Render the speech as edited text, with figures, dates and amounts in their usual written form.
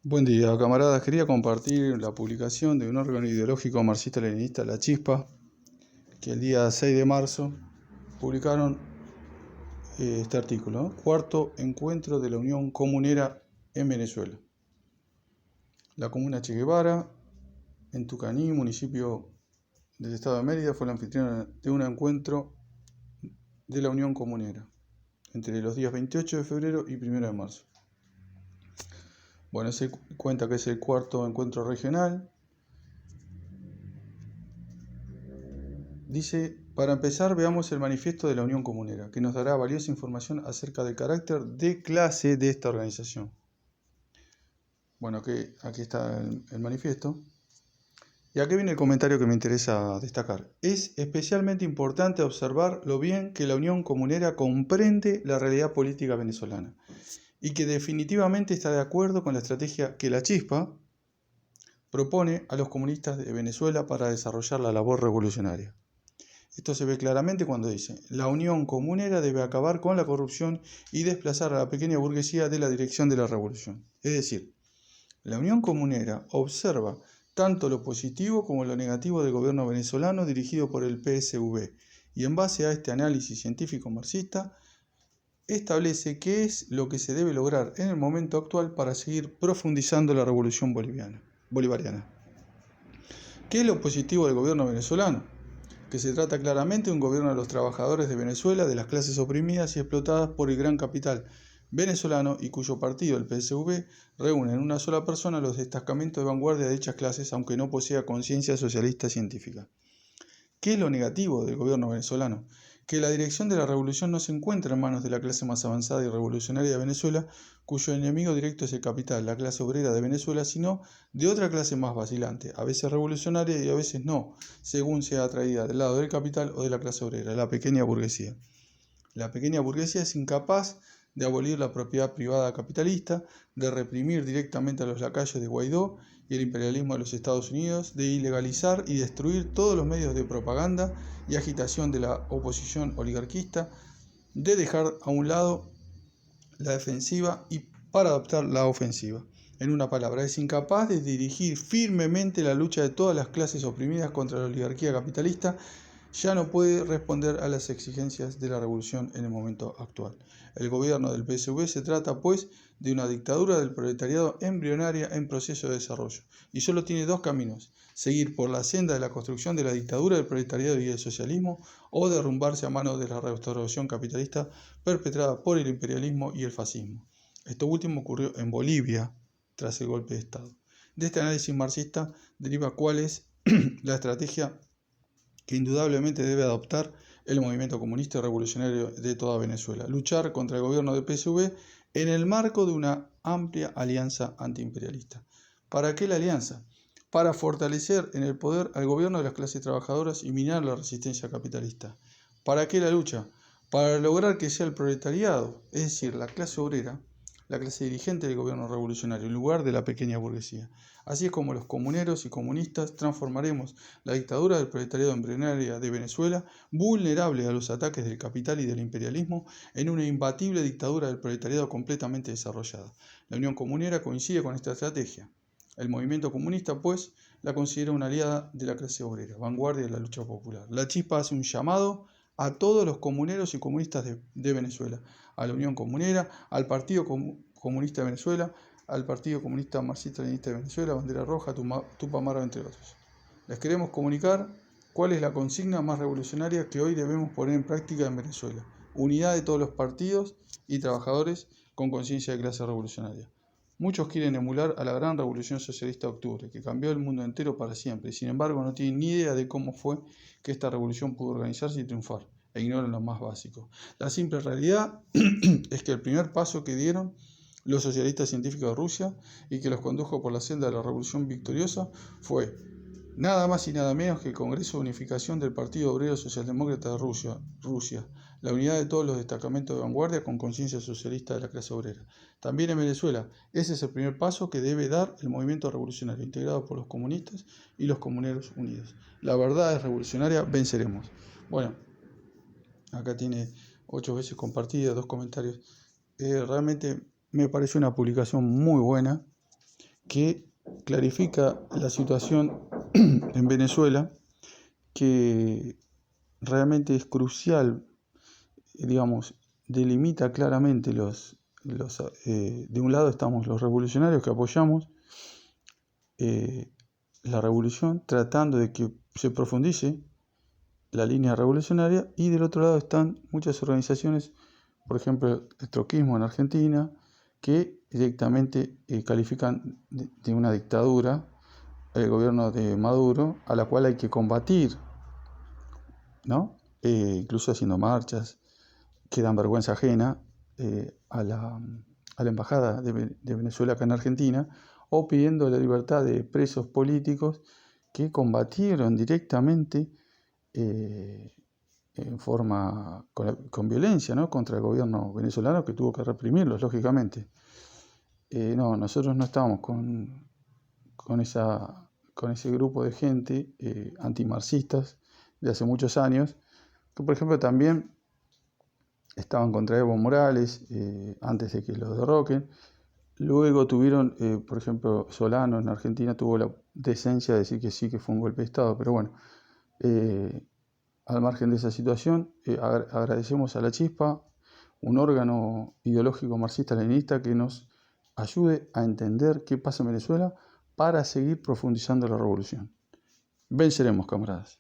Buen día, camaradas. Quería compartir la publicación de un órgano ideológico marxista-leninista, La Chispa, que el día 6 de marzo publicaron este artículo, ¿no? Cuarto encuentro de la Unión Comunera en Venezuela. La comuna Che Guevara, en Tucaní, municipio del estado de Mérida, fue la anfitriona de un encuentro de la Unión Comunera entre los días 28 de febrero y 1 de marzo. Bueno, se cuenta que es el cuarto encuentro regional. Dice, para empezar veamos el manifiesto de la Unión Comunera, que nos dará valiosa información acerca del carácter de clase de esta organización. Bueno, aquí está el manifiesto. Y aquí viene el comentario que me interesa destacar. Es especialmente importante observar lo bien que la Unión Comunera comprende la realidad política venezolana y que definitivamente está de acuerdo con la estrategia que La Chispa propone a los comunistas de Venezuela para desarrollar la labor revolucionaria. Esto se ve claramente cuando dice, la Unión Comunera debe acabar con la corrupción y desplazar a la pequeña burguesía de la dirección de la revolución. Es decir, la Unión Comunera observa tanto lo positivo como lo negativo del gobierno venezolano dirigido por el PSV y en base a este análisis científico marxista, establece qué es lo que se debe lograr en el momento actual para seguir profundizando la revolución bolivariana. ¿Qué es lo positivo del gobierno venezolano? Que se trata claramente de un gobierno de los trabajadores de Venezuela, de las clases oprimidas y explotadas por el gran capital venezolano y cuyo partido, el PSV, reúne en una sola persona los destacamentos de vanguardia de dichas clases, aunque no posea conciencia socialista científica. ¿Qué es lo negativo del gobierno venezolano? Que la dirección de la revolución no se encuentra en manos de la clase más avanzada y revolucionaria de Venezuela, cuyo enemigo directo es el capital, la clase obrera de Venezuela, sino de otra clase más vacilante, a veces revolucionaria y a veces no, según sea atraída del lado del capital o de la clase obrera, la pequeña burguesía. La pequeña burguesía es incapaz de abolir la propiedad privada capitalista, de reprimir directamente a los lacayos de Guaidó y el imperialismo de los Estados Unidos, de ilegalizar y destruir todos los medios de propaganda y agitación de la oposición oligarquista, de dejar a un lado la defensiva y para adoptar la ofensiva. En una palabra, es incapaz de dirigir firmemente la lucha de todas las clases oprimidas contra la oligarquía capitalista, ya no puede responder a las exigencias de la revolución en el momento actual. El gobierno del PSV se trata, pues, de una dictadura del proletariado embrionaria en proceso de desarrollo, y solo tiene dos caminos: seguir por la senda de la construcción de la dictadura del proletariado y del socialismo, o derrumbarse a manos de la restauración capitalista perpetrada por el imperialismo y el fascismo. Esto último ocurrió en Bolivia tras el golpe de Estado. De este análisis marxista deriva cuál es la estrategia que indudablemente debe adoptar el movimiento comunista y revolucionario de toda Venezuela: luchar contra el gobierno del PSV en el marco de una amplia alianza antiimperialista. ¿Para qué la alianza? Para fortalecer en el poder al gobierno de las clases trabajadoras y minar la resistencia capitalista. ¿Para qué la lucha? Para lograr que sea el proletariado, es decir, la clase obrera, la clase dirigente del gobierno revolucionario, en lugar de la pequeña burguesía. Así es como los comuneros y comunistas transformaremos la dictadura del proletariado embrionaria de Venezuela, vulnerable a los ataques del capital y del imperialismo, en una imbatible dictadura del proletariado completamente desarrollada. La Unión Comunera coincide con esta estrategia. El movimiento comunista, pues, la considera una aliada de la clase obrera, vanguardia de la lucha popular. La Chispa hace un llamado a todos los comuneros y comunistas de Venezuela, a la Unión Comunera, al Partido Comunista de Venezuela, al Partido Comunista Marxista-Leninista de Venezuela, Bandera Roja, Tupamaro, entre otros. Les queremos comunicar cuál es la consigna más revolucionaria que hoy debemos poner en práctica en Venezuela: unidad de todos los partidos y trabajadores con conciencia de clase revolucionaria. Muchos quieren emular a la gran revolución socialista de octubre, que cambió el mundo entero para siempre, y sin embargo no tienen ni idea de cómo fue que esta revolución pudo organizarse y triunfar, e ignoran lo más básico. La simple realidad es que el primer paso que dieron los socialistas científicos de Rusia y que los condujo por la senda de la revolución victoriosa fue nada más y nada menos que el Congreso de Unificación del Partido Obrero Socialdemócrata de Rusia, la unidad de todos los destacamentos de vanguardia con conciencia socialista de la clase obrera. También en Venezuela, ese es el primer paso que debe dar el movimiento revolucionario, integrado por los comunistas y los comuneros unidos. La verdad es revolucionaria, venceremos. Bueno, acá tiene 8 veces compartida, 2 comentarios. Realmente me pareció una publicación muy buena, que clarifica la situación en Venezuela, que realmente es crucial, digamos, delimita claramente de un lado estamos los revolucionarios que apoyamos la revolución, tratando de que se profundice la línea revolucionaria, y del otro lado están muchas organizaciones, por ejemplo el troquismo en Argentina, que directamente califican de una dictadura el gobierno de Maduro, a la cual hay que combatir, ¿no? Incluso haciendo marchas que dan vergüenza ajena a la embajada de Venezuela acá en Argentina, o pidiendo la libertad de presos políticos que combatieron directamente en forma con violencia, ¿no?, contra el gobierno venezolano, que tuvo que reprimirlos, lógicamente. No, nosotros no estamos con ese grupo de gente antimarxistas de hace muchos años, que por ejemplo también estaban contra Evo Morales antes de que lo derroquen. Luego tuvieron, por ejemplo, Solano en Argentina tuvo la decencia de decir que sí, que fue un golpe de Estado, pero bueno, al margen de esa situación, agradecemos a La Chispa, un órgano ideológico marxista-leninista que nos ayude a entender qué pasa en Venezuela para seguir profundizando la revolución. Venceremos, camaradas.